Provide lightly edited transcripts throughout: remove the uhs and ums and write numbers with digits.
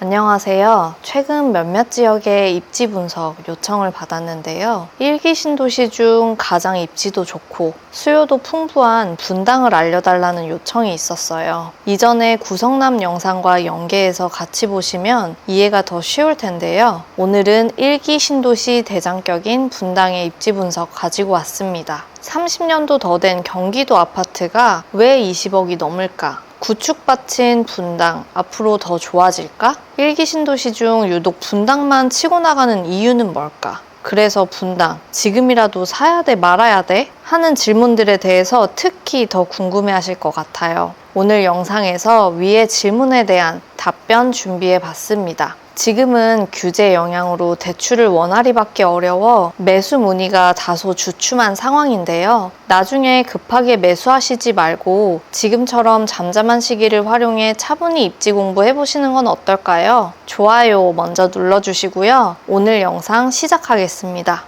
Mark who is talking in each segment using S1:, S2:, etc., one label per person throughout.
S1: 안녕하세요. 최근 몇몇 지역의 입지 분석 요청을 받았는데요. 1기 신도시 중 가장 입지도 좋고 수요도 풍부한 분당을 알려달라는 요청이 있었어요. 이전에 구성남 영상과 연계해서 같이 보시면 이해가 더 쉬울 텐데요. 오늘은 1기 신도시 대장격인 분당의 입지 분석 가지고 왔습니다. 30년도 더 된 경기도 아파트가 왜 20억이 넘을까? 구축받친 분당, 앞으로 더 좋아질까? 1기 신도시 중 유독 분당만 치고 나가는 이유는 뭘까? 그래서 분당, 지금이라도 사야 돼, 말아야 돼? 하는 질문들에 대해서 특히 더 궁금해 하실 것 같아요. 오늘 영상에서 위의 질문에 대한 답변 준비해 봤습니다. 지금은 규제 영향으로 대출을 원활히 받기 어려워 매수 문의가 다소 주춤한 상황인데요. 나중에 급하게 매수하시지 말고 지금처럼 잠잠한 시기를 활용해 차분히 입지 공부해 보시는 건 어떨까요? 좋아요 먼저 눌러주시고요. 오늘 영상 시작하겠습니다.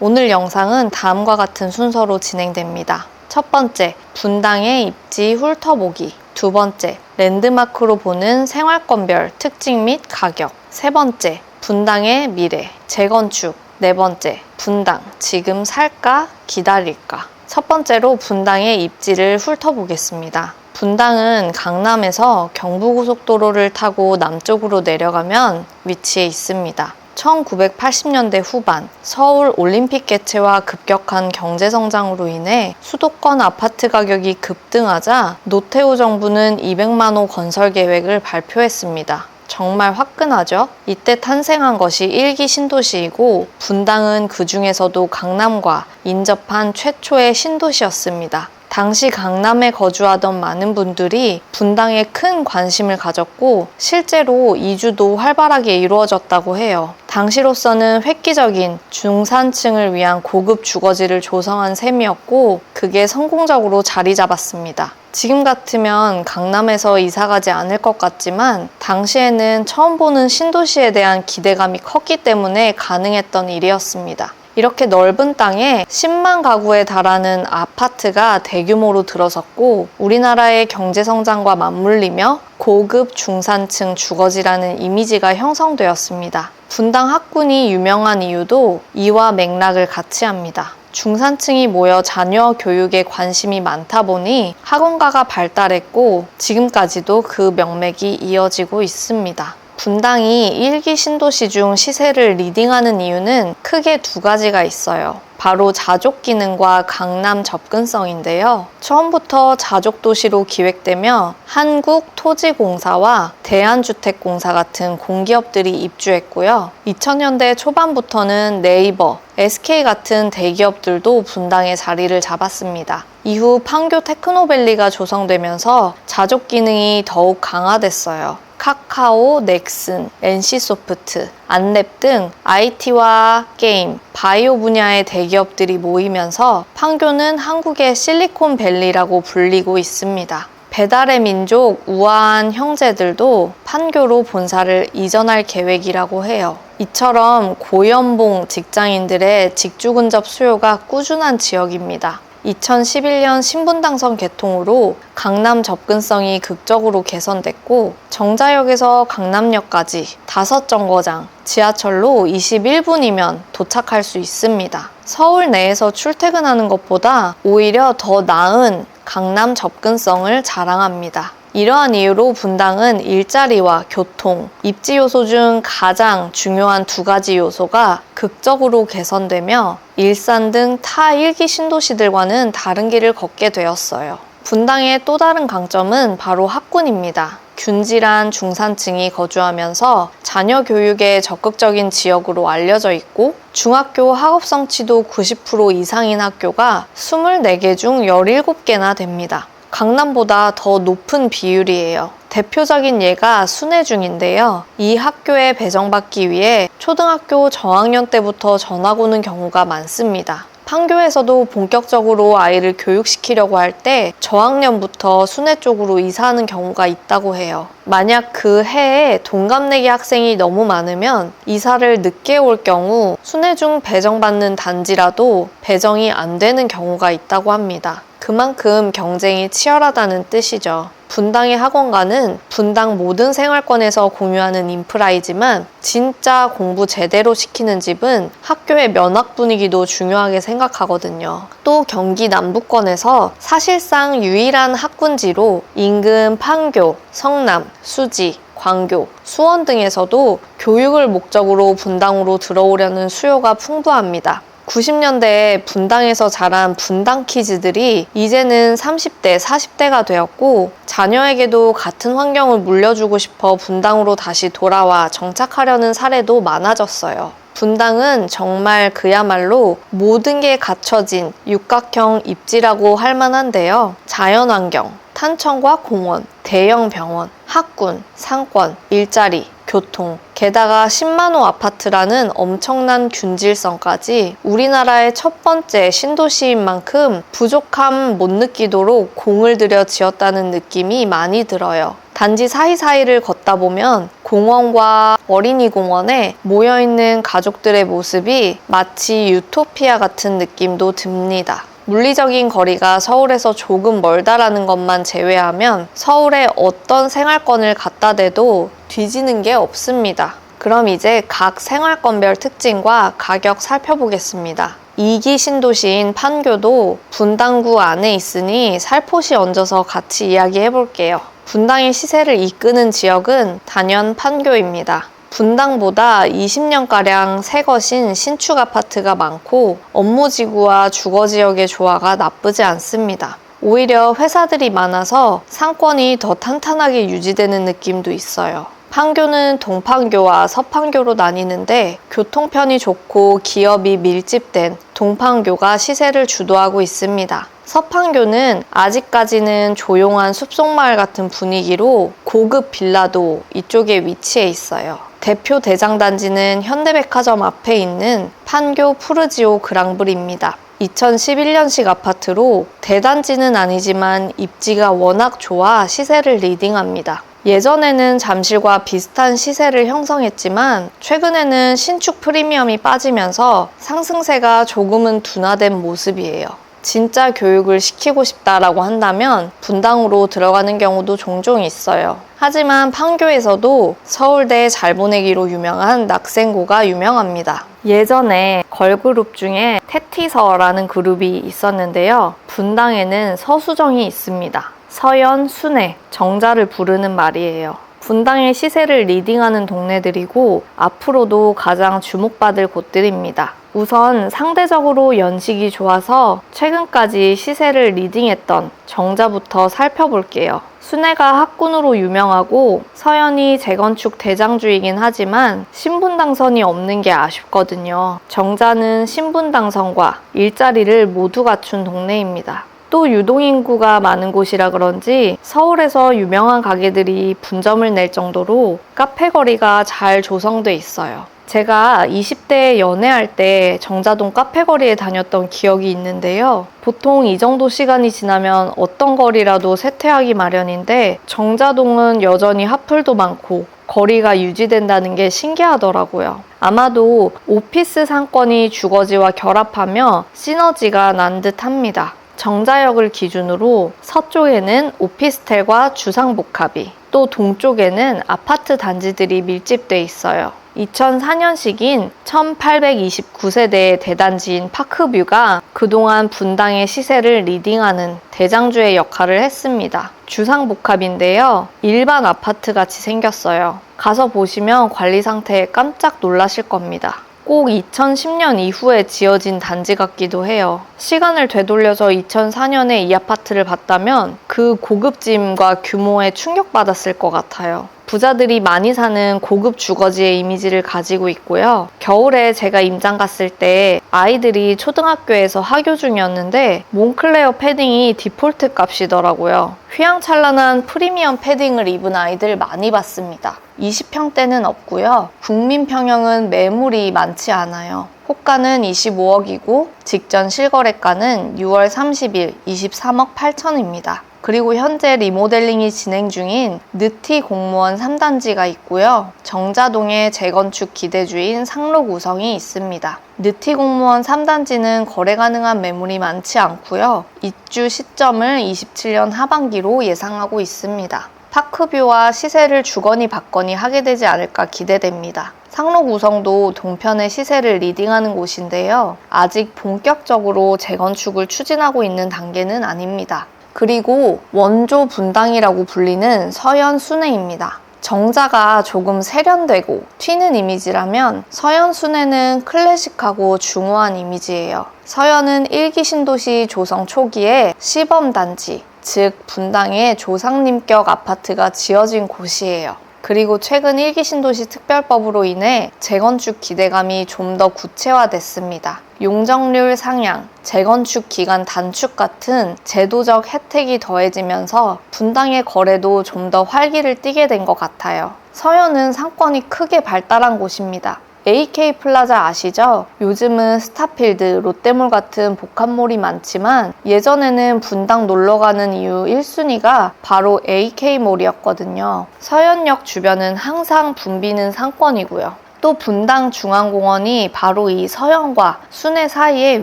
S1: 오늘 영상은 다음과 같은 순서로 진행됩니다. 첫 번째, 분당의 입지 훑어보기. 두 번째, 랜드마크로 보는 생활권별 특징 및 가격. 세 번째, 분당의 미래, 재건축. 네 번째, 분당, 지금 살까, 기다릴까. 첫 번째로 분당의 입지를 훑어보겠습니다. 분당은 강남에서 경부고속도로를 타고 남쪽으로 내려가면 위치해 있습니다. 1980년대 후반 서울 올림픽 개최와 급격한 경제성장으로 인해 수도권 아파트 가격이 급등하자 노태우 정부는 200만 호 건설 계획을 발표했습니다. 정말 화끈하죠? 이때 탄생한 것이 1기 신도시이고 분당은 그 중에서도 강남과 인접한 최초의 신도시였습니다. 당시 강남에 거주하던 많은 분들이 분당에 큰 관심을 가졌고 실제로 이주도 활발하게 이루어졌다고 해요. 당시로서는 획기적인 중산층을 위한 고급 주거지를 조성한 셈이었고 그게 성공적으로 자리 잡았습니다. 지금 같으면 강남에서 이사가지 않을 것 같지만 당시에는 처음 보는 신도시에 대한 기대감이 컸기 때문에 가능했던 일이었습니다. 이렇게 넓은 땅에 10만 가구에 달하는 아파트가 대규모로 들어섰고 우리나라의 경제성장과 맞물리며 고급 중산층 주거지라는 이미지가 형성되었습니다. 분당 학군이 유명한 이유도 이와 맥락을 같이 합니다. 중산층이 모여 자녀 교육에 관심이 많다 보니 학원가가 발달했고 지금까지도 그 명맥이 이어지고 있습니다. 분당이 1기 신도시 중 시세를 리딩하는 이유는 크게 두 가지가 있어요. 바로 자족 기능과 강남 접근성인데요. 처음부터 자족 도시로 기획되며 한국토지공사와 대한주택공사 같은 공기업들이 입주했고요. 2000년대 초반부터는 네이버, SK 같은 대기업들도 분당에 자리를 잡았습니다. 이후 판교 테크노밸리가 조성되면서 자족 기능이 더욱 강화됐어요. 카카오, 넥슨, NC소프트, 안랩 등 IT와 게임, 바이오 분야의 대기업들이 모이면서 판교는 한국의 실리콘밸리라고 불리고 있습니다. 배달의 민족, 우아한 형제들도 판교로 본사를 이전할 계획이라고 해요. 이처럼 고연봉 직장인들의 직주 근접 수요가 꾸준한 지역입니다. 2011년 신분당선 개통으로 강남 접근성이 극적으로 개선됐고 정자역에서 강남역까지 5정거장, 지하철로 21분이면 도착할 수 있습니다. 서울 내에서 출퇴근하는 것보다 오히려 더 나은 강남 접근성을 자랑합니다. 이러한 이유로 분당은 일자리와 교통, 입지 요소 중 가장 중요한 두 가지 요소가 극적으로 개선되며 일산 등 타 1기 신도시들과는 다른 길을 걷게 되었어요. 분당의 또 다른 강점은 바로 학군입니다. 균질한 중산층이 거주하면서 자녀 교육에 적극적인 지역으로 알려져 있고 중학교 학업 성취도 90% 이상인 학교가 24개 중 17개나 됩니다. 강남보다 더 높은 비율이에요. 대표적인 예가 순회중인데요. 이 학교에 배정받기 위해 초등학교 저학년 때부터 전학 오는 경우가 많습니다. 판교에서도 본격적으로 아이를 교육시키려고 할 때 저학년부터 순회 쪽으로 이사하는 경우가 있다고 해요. 만약 그 해에 동갑내기 학생이 너무 많으면 이사를 늦게 올 경우 순회중 배정받는 단지라도 배정이 안 되는 경우가 있다고 합니다. 그만큼 경쟁이 치열하다는 뜻이죠. 분당의 학원가는 분당 모든 생활권에서 공유하는 인프라이지만 진짜 공부 제대로 시키는 집은 학교의 면학 분위기도 중요하게 생각하거든요. 또 경기 남부권에서 사실상 유일한 학군지로 인근 판교, 성남, 수지, 광교, 수원 등에서도 교육을 목적으로 분당으로 들어오려는 수요가 풍부합니다. 90년대에 분당에서 자란 분당키즈들이 이제는 30대, 40대가 되었고 자녀에게도 같은 환경을 물려주고 싶어 분당으로 다시 돌아와 정착하려는 사례도 많아졌어요. 분당은 정말 그야말로 모든 게 갖춰진 육각형 입지라고 할 만한데요. 자연환경, 탄천과 공원, 대형 병원, 학군, 상권, 일자리, 교통, 게다가 10만 호 아파트라는 엄청난 균질성까지 우리나라의 첫 번째 신도시인 만큼 부족함 못 느끼도록 공을 들여 지었다는 느낌이 많이 들어요. 단지 사이사이를 걷다 보면 공원과 어린이 공원에 모여있는 가족들의 모습이 마치 유토피아 같은 느낌도 듭니다. 물리적인 거리가 서울에서 조금 멀다라는 것만 제외하면 서울에 어떤 생활권을 갖다 대도 뒤지는 게 없습니다. 그럼 이제 각 생활권별 특징과 가격 살펴보겠습니다. 2기 신도시인 판교도 분당구 안에 있으니 살포시 얹어서 같이 이야기해 볼게요. 분당의 시세를 이끄는 지역은 단연 판교입니다. 분당보다 20년가량 새 것인 신축 아파트가 많고 업무지구와 주거지역의 조화가 나쁘지 않습니다. 오히려 회사들이 많아서 상권이 더 탄탄하게 유지되는 느낌도 있어요. 판교는 동판교와 서판교로 나뉘는데 교통편이 좋고 기업이 밀집된 동판교가 시세를 주도하고 있습니다. 서판교는 아직까지는 조용한 숲속마을 같은 분위기로 고급 빌라도 이쪽에 위치해 있어요. 대표 대장단지는 현대백화점 앞에 있는 판교 푸르지오 그랑블입니다. 2011년식 아파트로 대단지는 아니지만 입지가 워낙 좋아 시세를 리딩합니다. 예전에는 잠실과 비슷한 시세를 형성했지만 최근에는 신축 프리미엄이 빠지면서 상승세가 조금은 둔화된 모습이에요. 진짜 교육을 시키고 싶다라고 한다면 분당으로 들어가는 경우도 종종 있어요. 하지만 판교에서도 서울대 잘 보내기로 유명한 낙생고가 유명합니다. 예전에 걸그룹 중에 테티서라는 그룹이 있었는데요. 분당에는 서수정이 있습니다. 서연, 순애, 정자를 부르는 말이에요. 분당의 시세를 리딩하는 동네들이고 앞으로도 가장 주목받을 곳들입니다. 우선 상대적으로 연식이 좋아서 최근까지 시세를 리딩했던 정자부터 살펴볼게요. 순애가 학군으로 유명하고 서연이 재건축 대장주이긴 하지만 신분당선이 없는 게 아쉽거든요. 정자는 신분당선과 일자리를 모두 갖춘 동네입니다. 또 유동인구가 많은 곳이라 그런지 서울에서 유명한 가게들이 분점을 낼 정도로 카페 거리가 잘 조성돼 있어요. 제가 20대에 연애할 때 정자동 카페 거리에 다녔던 기억이 있는데요. 보통 이 정도 시간이 지나면 어떤 거리라도 쇠퇴하기 마련인데 정자동은 여전히 핫플도 많고 거리가 유지된다는 게 신기하더라고요. 아마도 오피스 상권이 주거지와 결합하며 시너지가 난 듯합니다. 정자역을 기준으로 서쪽에는 오피스텔과 주상복합이, 또 동쪽에는 아파트 단지들이 밀집돼 있어요. 2004년식인 1829세대의 대단지인 파크뷰가 그동안 분당의 시세를 리딩하는 대장주의 역할을 했습니다. 주상복합인데요. 일반 아파트 같이 생겼어요. 가서 보시면 관리 상태에 깜짝 놀라실 겁니다. 꼭 2010년 이후에 지어진 단지 같기도 해요. 시간을 되돌려서 2004년에 이 아파트를 봤다면 그 고급짐과 규모에 충격받았을 것 같아요. 부자들이 많이 사는 고급 주거지의 이미지를 가지고 있고요. 겨울에 제가 임장 갔을 때 아이들이 초등학교에서 하교 중이었는데 몽클레어 패딩이 디폴트 값이더라고요. 휘황찬란한 프리미엄 패딩을 입은 아이들 많이 봤습니다. 20평대는 없고요. 국민평형은 매물이 많지 않아요. 호가는 25억이고 직전 실거래가는 6월 30일 23억 8천입니다. 그리고 현재 리모델링이 진행 중인 느티 공무원 3단지가 있고요. 정자동에 재건축 기대주인 상록우성이 있습니다. 느티 공무원 3단지는 거래 가능한 매물이 많지 않고요. 입주 시점을 27년 하반기로 예상하고 있습니다. 파크뷰와 시세를 주거니 받거니 하게 되지 않을까 기대됩니다. 상록우성도 동편의 시세를 리딩하는 곳인데요. 아직 본격적으로 재건축을 추진하고 있는 단계는 아닙니다. 그리고 원조 분당이라고 불리는 서현 순회입니다. 정자가 조금 세련되고 튀는 이미지라면 서현 순회는 클래식하고 중후한 이미지예요. 서현은 1기 신도시 조성 초기에 시범단지, 즉 분당에 조상님격 아파트가 지어진 곳이에요. 그리고 최근 1기 신도시 특별법으로 인해 재건축 기대감이 좀 더 구체화됐습니다. 용적률 상향, 재건축 기간 단축 같은 제도적 혜택이 더해지면서 분당의 거래도 좀 더 활기를 띠게 된 것 같아요. 서현은 상권이 크게 발달한 곳입니다. AK 플라자 아시죠? 요즘은 스타필드, 롯데몰 같은 복합몰이 많지만 예전에는 분당 놀러가는 이유 1순위가 바로 AK몰이었거든요. 서현역 주변은 항상 붐비는 상권이고요. 또 분당 중앙공원이 바로 이 서현과 순회 사이에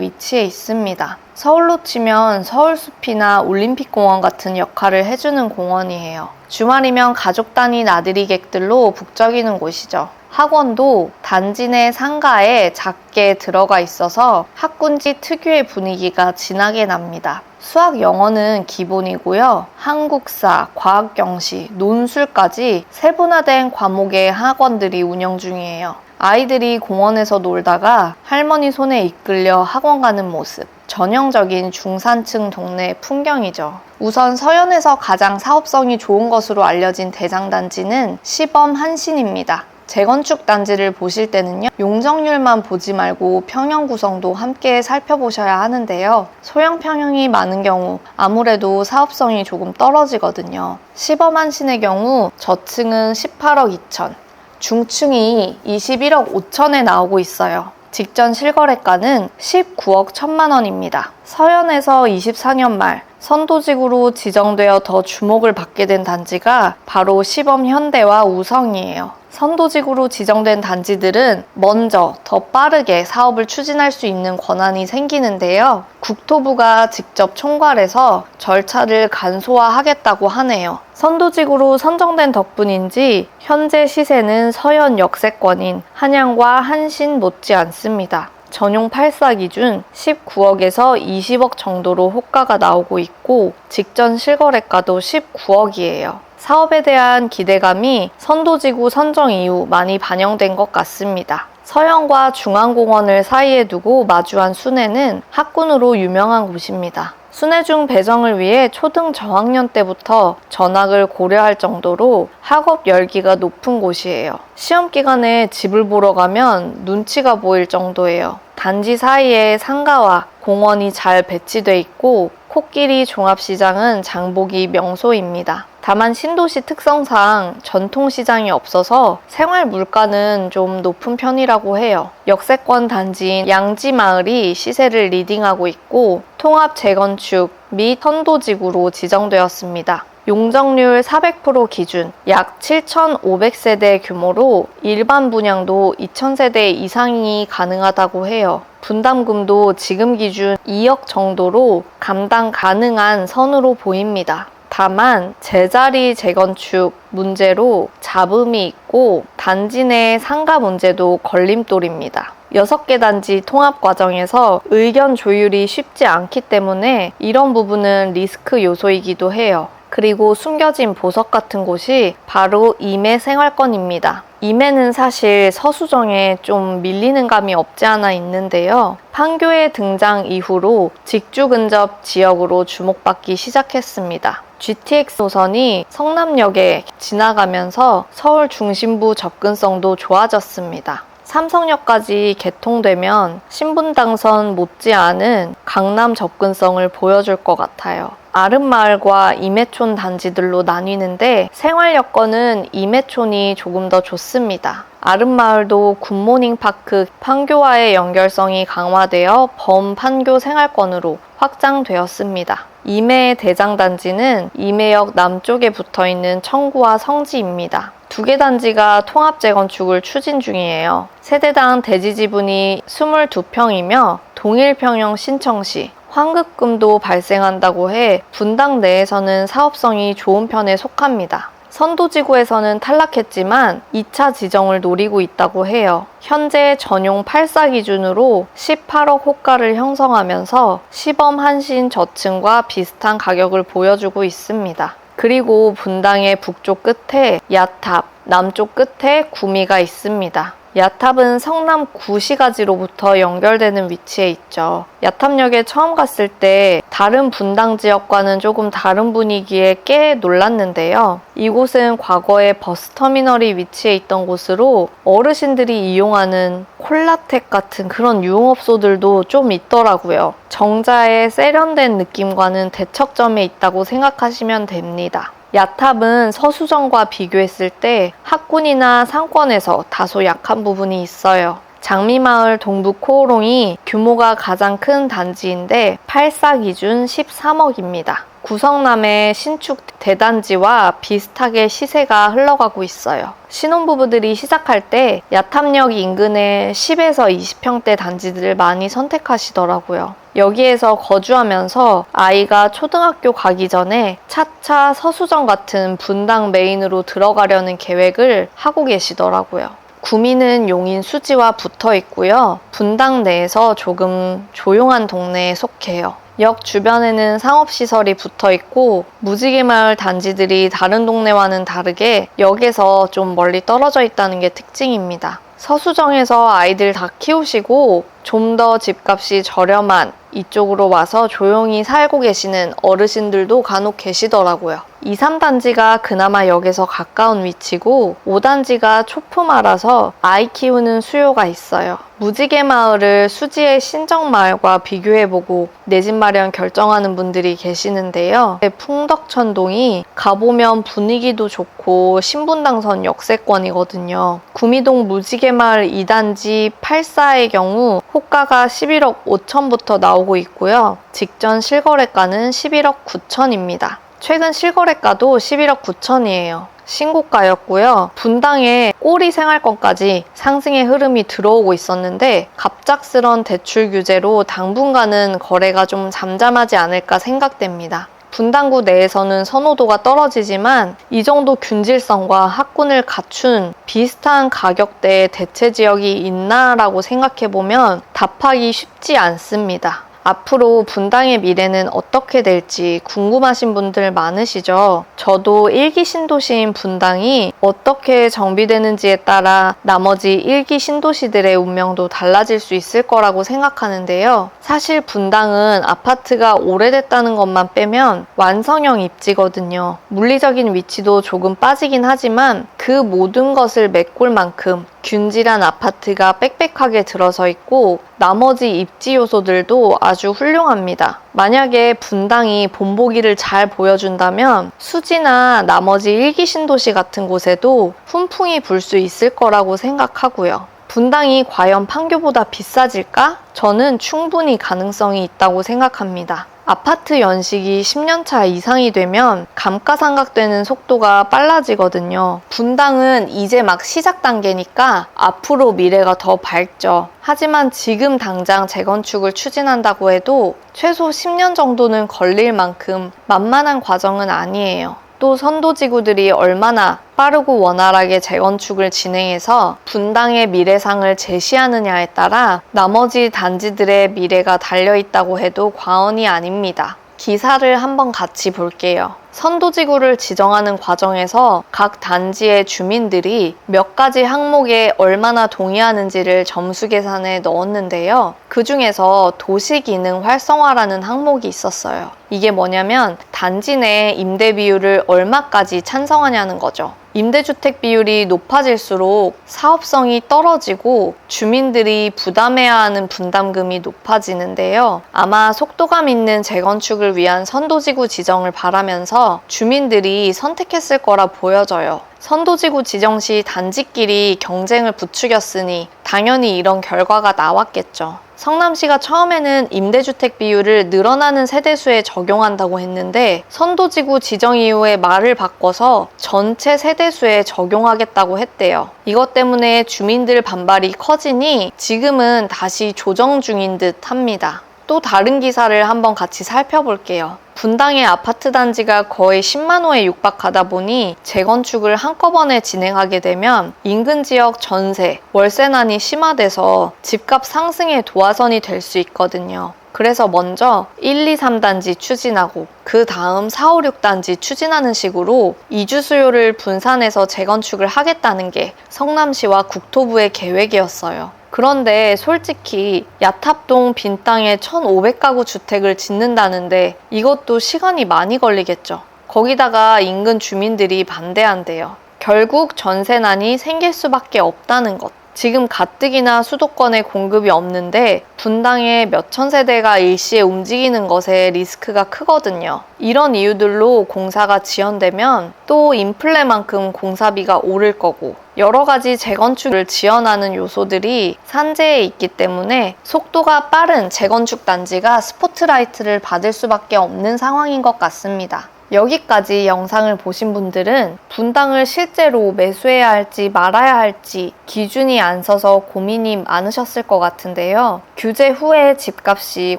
S1: 위치해 있습니다. 서울로 치면 서울숲이나 올림픽공원 같은 역할을 해주는 공원이에요. 주말이면 가족 단위 나들이객들로 북적이는 곳이죠. 학원도 단지 내 상가에 작게 들어가 있어서 학군지 특유의 분위기가 진하게 납니다. 수학, 영어는 기본이고요. 한국사, 과학경시, 논술까지 세분화된 과목의 학원들이 운영 중이에요. 아이들이 공원에서 놀다가 할머니 손에 이끌려 학원 가는 모습. 전형적인 중산층 동네 풍경이죠. 우선 서현에서 가장 사업성이 좋은 것으로 알려진 대장단지는 시범 한신입니다. 재건축 단지를 보실 때는요, 용적률만 보지 말고 평형 구성도 함께 살펴보셔야 하는데요. 소형 평형이 많은 경우 아무래도 사업성이 조금 떨어지거든요. 시범 한신의 경우 저층은 18억 2천, 중층이 21억 5천에 나오고 있어요. 직전 실거래가는 19억 1천만 원입니다. 서현에서 24년 말 선도직으로 지정되어 더 주목을 받게 된 단지가 바로 시범 현대와 우성이에요. 선도직으로 지정된 단지들은 먼저 더 빠르게 사업을 추진할 수 있는 권한이 생기는데요. 국토부가 직접 총괄해서 절차를 간소화하겠다고 하네요. 선도직으로 선정된 덕분인지 현재 시세는 서현 역세권인 한양과 한신 못지 않습니다. 전용 8사 기준 19억에서 20억 정도로 호가가 나오고 있고 직전 실거래가도 19억이에요. 사업에 대한 기대감이 선도지구 선정 이후 많이 반영된 것 같습니다. 서현과 중앙공원을 사이에 두고 마주한 순회는 학군으로 유명한 곳입니다. 순회중 배정을 위해 초등 저학년 때부터 전학을 고려할 정도로 학업 열기가 높은 곳이에요. 시험 기간에 집을 보러 가면 눈치가 보일 정도예요. 단지 사이에 상가와 공원이 잘 배치돼 있고 코끼리 종합시장은 장보기 명소입니다. 다만 신도시 특성상 전통시장이 없어서 생활 물가는 좀 높은 편이라고 해요. 역세권 단지인 양지마을이 시세를 리딩하고 있고 통합 재건축 및 선도지구로 지정되었습니다. 용적률 400% 기준 약 7,500세대 규모로 일반 분양도 2,000세대 이상이 가능하다고 해요. 분담금도 지금 기준 2억 정도로 감당 가능한 선으로 보입니다. 다만 제자리 재건축 문제로 잡음이 있고 단지 내 상가 문제도 걸림돌입니다. 6개 단지 통합 과정에서 의견 조율이 쉽지 않기 때문에 이런 부분은 리스크 요소이기도 해요. 그리고 숨겨진 보석 같은 곳이 바로 임해 생활권입니다. 임해는 사실 서수정에 좀 밀리는 감이 없지 않아 있는데요. 판교의 등장 이후로 직주 근접 지역으로 주목받기 시작했습니다. GTX 노선이 성남역에 지나가면서 서울 중심부 접근성도 좋아졌습니다. 삼성역까지 개통되면 신분당선 못지않은 강남 접근성을 보여줄 것 같아요. 아름마을과 임해촌 단지들로 나뉘는데 생활 여건은 임해촌이 조금 더 좋습니다. 아름마을도 굿모닝 파크 판교와의 연결성이 강화되어 범판교 생활권으로 확장되었습니다. 임해 대장단지는 임해역 남쪽에 붙어있는 청구와 성지입니다. 두 개 단지가 통합 재건축을 추진 중이에요. 세대당 대지 지분이 22평이며 동일 평형 신청 시 환급금도 발생한다고 해 분당 내에서는 사업성이 좋은 편에 속합니다. 선도지구에서는 탈락했지만 2차 지정을 노리고 있다고 해요. 현재 전용 8사 기준으로 18억 호가를 형성하면서 시범 한신 저층과 비슷한 가격을 보여주고 있습니다. 그리고 분당의 북쪽 끝에 야탑, 남쪽 끝에 구미가 있습니다. 야탑은 성남 구시가지로부터 연결되는 위치에 있죠. 야탑역에 처음 갔을 때 다른 분당 지역과는 조금 다른 분위기에 꽤 놀랐는데요. 이곳은 과거에 버스터미널이 위치해 있던 곳으로 어르신들이 이용하는 콜라텍 같은 그런 유흥업소들도 좀 있더라고요. 정자의 세련된 느낌과는 대척점에 있다고 생각하시면 됩니다. 야탑은 서수정과 비교했을 때 학군이나 상권에서 다소 약한 부분이 있어요. 장미마을 동부 코오롱이 규모가 가장 큰 단지인데 8사 기준 13억입니다. 구성남의 신축 대단지와 비슷하게 시세가 흘러가고 있어요. 신혼부부들이 시작할 때 야탑역 인근의 10에서 20평대 단지들을 많이 선택하시더라고요. 여기에서 거주하면서 아이가 초등학교 가기 전에 차차 서수정 같은 분당 메인으로 들어가려는 계획을 하고 계시더라고요. 구미는 용인 수지와 붙어 있고요. 분당 내에서 조금 조용한 동네에 속해요. 역 주변에는 상업시설이 붙어 있고 무지개마을 단지들이 다른 동네와는 다르게 역에서 좀 멀리 떨어져 있다는 게 특징입니다. 서수정에서 아이들 다 키우시고 좀 더 집값이 저렴한 이쪽으로 와서 조용히 살고 계시는 어르신들도 간혹 계시더라고요. 2, 3단지가 그나마 역에서 가까운 위치고 5단지가 초품화라서 아이 키우는 수요가 있어요. 무지개 마을을 수지의 신정마을과 비교해보고 내 집 마련 결정하는 분들이 계시는데요. 풍덕천동이 가보면 분위기도 좋고 신분당선 역세권이거든요. 구미동 무지개마을 2단지 8사의 경우 호가가 11억 5천부터 나오고 있고요. 직전 실거래가는 11억 9천입니다. 최근 실거래가도 11억 9천이에요. 신고가였고요. 분당에 꼬리 생활권까지 상승의 흐름이 들어오고 있었는데 갑작스런 대출 규제로 당분간은 거래가 좀 잠잠하지 않을까 생각됩니다. 분당구 내에서는 선호도가 떨어지지만 이 정도 균질성과 학군을 갖춘 비슷한 가격대의 대체 지역이 있나라고 생각해보면 답하기 쉽지 않습니다. 앞으로 분당의 미래는 어떻게 될지 궁금하신 분들 많으시죠? 저도 1기 신도시인 분당이 어떻게 정비되는지에 따라 나머지 1기 신도시들의 운명도 달라질 수 있을 거라고 생각하는데요. 사실 분당은 아파트가 오래됐다는 것만 빼면 완성형 입지거든요. 물리적인 위치도 조금 빠지긴 하지만 그 모든 것을 메꿀 만큼 균질한 아파트가 빽빽하게 들어서 있고 나머지 입지 요소들도 아주 훌륭합니다. 만약에 분당이 본보기를 잘 보여준다면 수지나 나머지 1기 신도시 같은 곳에도 훈풍이 불 수 있을 거라고 생각하고요. 분당이 과연 판교보다 비싸질까? 저는 충분히 가능성이 있다고 생각합니다. 아파트 연식이 10년차 이상이 되면 감가상각되는 속도가 빨라지거든요. 분당은 이제 막 시작 단계니까 앞으로 미래가 더 밝죠. 하지만 지금 당장 재건축을 추진한다고 해도 최소 10년 정도는 걸릴 만큼 만만한 과정은 아니에요. 또 선도지구들이 얼마나 빠르고 원활하게 재건축을 진행해서 분당의 미래상을 제시하느냐에 따라 나머지 단지들의 미래가 달려있다고 해도 과언이 아닙니다. 기사를 한번 같이 볼게요. 선도지구를 지정하는 과정에서 각 단지의 주민들이 몇 가지 항목에 얼마나 동의하는지를 점수 계산에 넣었는데요. 그 중에서 도시기능 활성화라는 항목이 있었어요. 이게 뭐냐면 단지 내 임대 비율을 얼마까지 찬성하냐는 거죠. 임대주택 비율이 높아질수록 사업성이 떨어지고 주민들이 부담해야 하는 분담금이 높아지는데요. 아마 속도감 있는 재건축을 위한 선도지구 지정을 바라면서 주민들이 선택했을 거라 보여져요. 선도지구 지정 시 단지끼리 경쟁을 부추겼으니 당연히 이런 결과가 나왔겠죠. 성남시가 처음에는 임대주택 비율을 늘어나는 세대수에 적용한다고 했는데 선도지구 지정 이후에 말을 바꿔서 전체 세대수에 적용하겠다고 했대요. 이것 때문에 주민들 반발이 커지니 지금은 다시 조정 중인 듯 합니다. 또 다른 기사를 한번 같이 살펴볼게요. 분당의 아파트 단지가 거의 10만 호에 육박하다 보니 재건축을 한꺼번에 진행하게 되면 인근 지역 전세, 월세난이 심화돼서 집값 상승의 도화선이 될 수 있거든요. 그래서 먼저 1, 2, 3단지 추진하고 그 다음 4, 5, 6단지 추진하는 식으로 이주 수요를 분산해서 재건축을 하겠다는 게 성남시와 국토부의 계획이었어요. 그런데 솔직히 야탑동 빈 땅에 1,500가구 주택을 짓는다는데 이것도 시간이 많이 걸리겠죠. 거기다가 인근 주민들이 반대한대요. 결국 전세난이 생길 수밖에 없다는 것. 지금 가뜩이나 수도권에 공급이 없는데 분당에 몇천 세대가 일시에 움직이는 것에 리스크가 크거든요. 이런 이유들로 공사가 지연되면 또 인플레만큼 공사비가 오를 거고 여러 가지 재건축을 지연하는 요소들이 산재에 있기 때문에 속도가 빠른 재건축 단지가 스포트라이트를 받을 수밖에 없는 상황인 것 같습니다. 여기까지 영상을 보신 분들은 분당을 실제로 매수해야 할지 말아야 할지 기준이 안 서서 고민이 많으셨을 것 같은데요. 규제 후에 집값이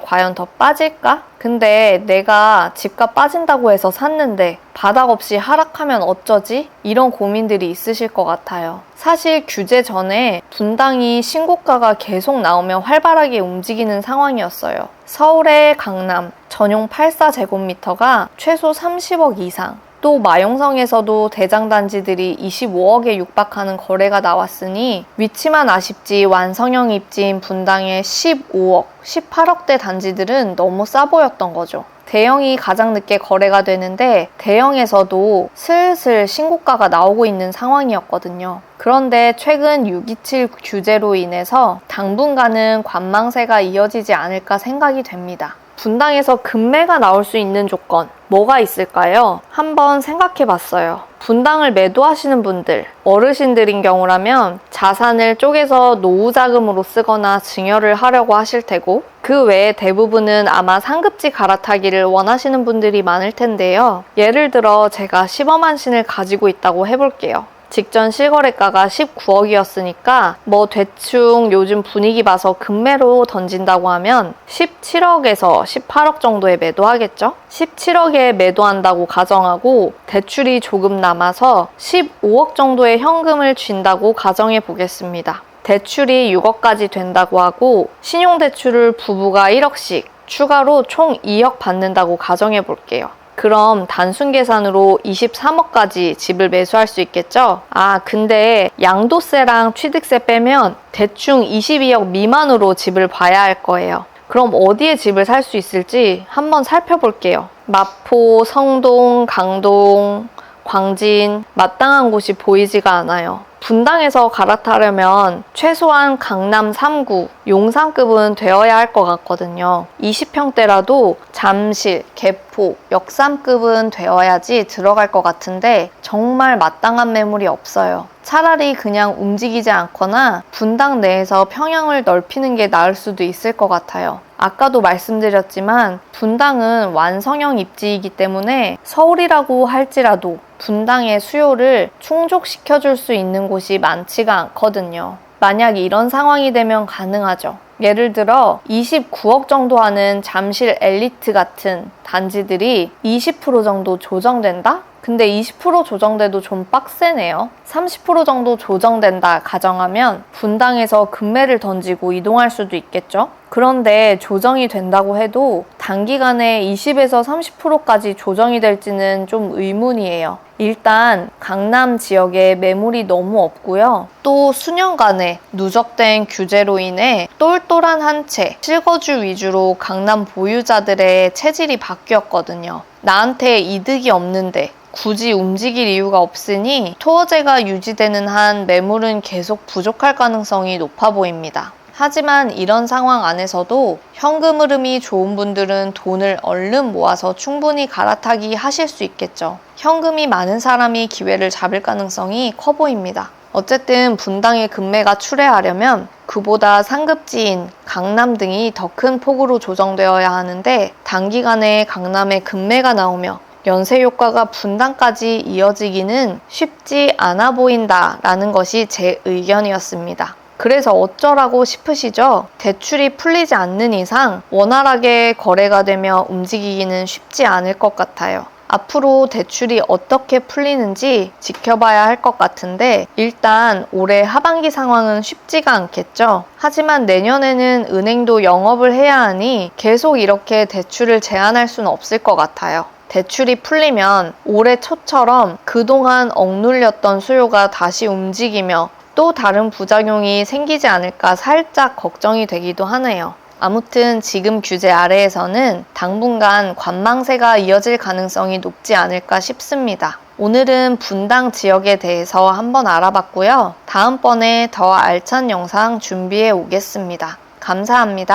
S1: 과연 더 빠질까? 근데 내가 집값 빠진다고 해서 샀는데 바닥 없이 하락하면 어쩌지? 이런 고민들이 있으실 것 같아요. 사실 규제 전에 분당이 신고가가 계속 나오며 활발하게 움직이는 상황이었어요. 서울의 강남 전용 84제곱미터가 최소 30억 이상, 또 마용성에서도 대장단지들이 25억에 육박하는 거래가 나왔으니 위치만 아쉽지 완성형 입지인 분당의 15억, 18억대 단지들은 너무 싸 보였던 거죠. 대형이 가장 늦게 거래가 되는데 대형에서도 슬슬 신고가가 나오고 있는 상황이었거든요. 그런데 최근 627 규제로 인해서 당분간은 관망세가 이어지지 않을까 생각이 됩니다. 분당에서 급매가 나올 수 있는 조건 뭐가 있을까요? 한번 생각해 봤어요. 분당을 매도하시는 분들, 어르신들인 경우라면 자산을 쪼개서 노후자금으로 쓰거나 증여를 하려고 하실 테고 그 외에 대부분은 아마 상급지 갈아타기를 원하시는 분들이 많을 텐데요. 예를 들어 제가 10억만 신을 가지고 있다고 해볼게요. 직전 실거래가가 19억이었으니까 뭐 대충 요즘 분위기 봐서 급매로 던진다고 하면 17억에서 18억 정도에 매도하겠죠? 17억에 매도한다고 가정하고 대출이 조금 남아서 15억 정도의 현금을 쥔다고 가정해 보겠습니다. 대출이 6억까지 된다고 하고 신용대출을 부부가 1억씩 추가로 총 2억 받는다고 가정해 볼게요. 그럼 단순 계산으로 23억까지 집을 매수할 수 있겠죠? 근데 양도세랑 취득세 빼면 대충 22억 미만으로 집을 봐야 할 거예요. 그럼 어디에 집을 살 수 있을지 한번 살펴볼게요. 마포, 성동, 강동, 광진, 마땅한 곳이 보이지가 않아요. 분당에서 갈아타려면 최소한 강남 3구, 용산급은 되어야 할 것 같거든요. 20평대라도 잠실, 개포, 역삼급은 되어야지 들어갈 것 같은데 정말 마땅한 매물이 없어요. 차라리 그냥 움직이지 않거나 분당 내에서 평형을 넓히는 게 나을 수도 있을 것 같아요. 아까도 말씀드렸지만 분당은 완성형 입지이기 때문에 서울이라고 할지라도 분당의 수요를 충족시켜줄 수 있는 곳이 많지가 않거든요. 만약 이런 상황이 되면 가능하죠. 예를 들어 29억 정도 하는 잠실 엘리트 같은 단지들이 20% 정도 조정된다? 근데 20% 조정돼도 좀 빡세네요. 30% 정도 조정된다 가정하면 분당에서 급매를 던지고 이동할 수도 있겠죠? 그런데 조정이 된다고 해도 단기간에 20에서 30%까지 조정이 될지는 좀 의문이에요. 일단 강남 지역에 매물이 너무 없고요. 또 수년간의 누적된 규제로 인해 똘똘한 한 채, 실거주 위주로 강남 보유자들의 체질이 바뀌었거든요. 나한테 이득이 없는데 굳이 움직일 이유가 없으니 토어제가 유지되는 한 매물은 계속 부족할 가능성이 높아 보입니다. 하지만 이런 상황 안에서도 현금 흐름이 좋은 분들은 돈을 얼른 모아서 충분히 갈아타기 하실 수 있겠죠. 현금이 많은 사람이 기회를 잡을 가능성이 커 보입니다. 어쨌든 분당의 급매가 출회하려면 그보다 상급지인 강남 등이 더 큰 폭으로 조정되어야 하는데 단기간에 강남에 급매가 나오며 연쇄 효과가 분당까지 이어지기는 쉽지 않아 보인다라는 것이 제 의견이었습니다. 그래서 어쩌라고 싶으시죠? 대출이 풀리지 않는 이상 원활하게 거래가 되며 움직이기는 쉽지 않을 것 같아요. 앞으로 대출이 어떻게 풀리는지 지켜봐야 할 것 같은데 일단 올해 하반기 상황은 쉽지가 않겠죠. 하지만 내년에는 은행도 영업을 해야 하니 계속 이렇게 대출을 제한할 수는 없을 것 같아요. 대출이 풀리면 올해 초처럼 그동안 억눌렸던 수요가 다시 움직이며 또 다른 부작용이 생기지 않을까 살짝 걱정이 되기도 하네요. 아무튼 지금 규제 아래에서는 당분간 관망세가 이어질 가능성이 높지 않을까 싶습니다. 오늘은 분당 지역에 대해서 한번 알아봤고요. 다음번에 더 알찬 영상 준비해 오겠습니다. 감사합니다.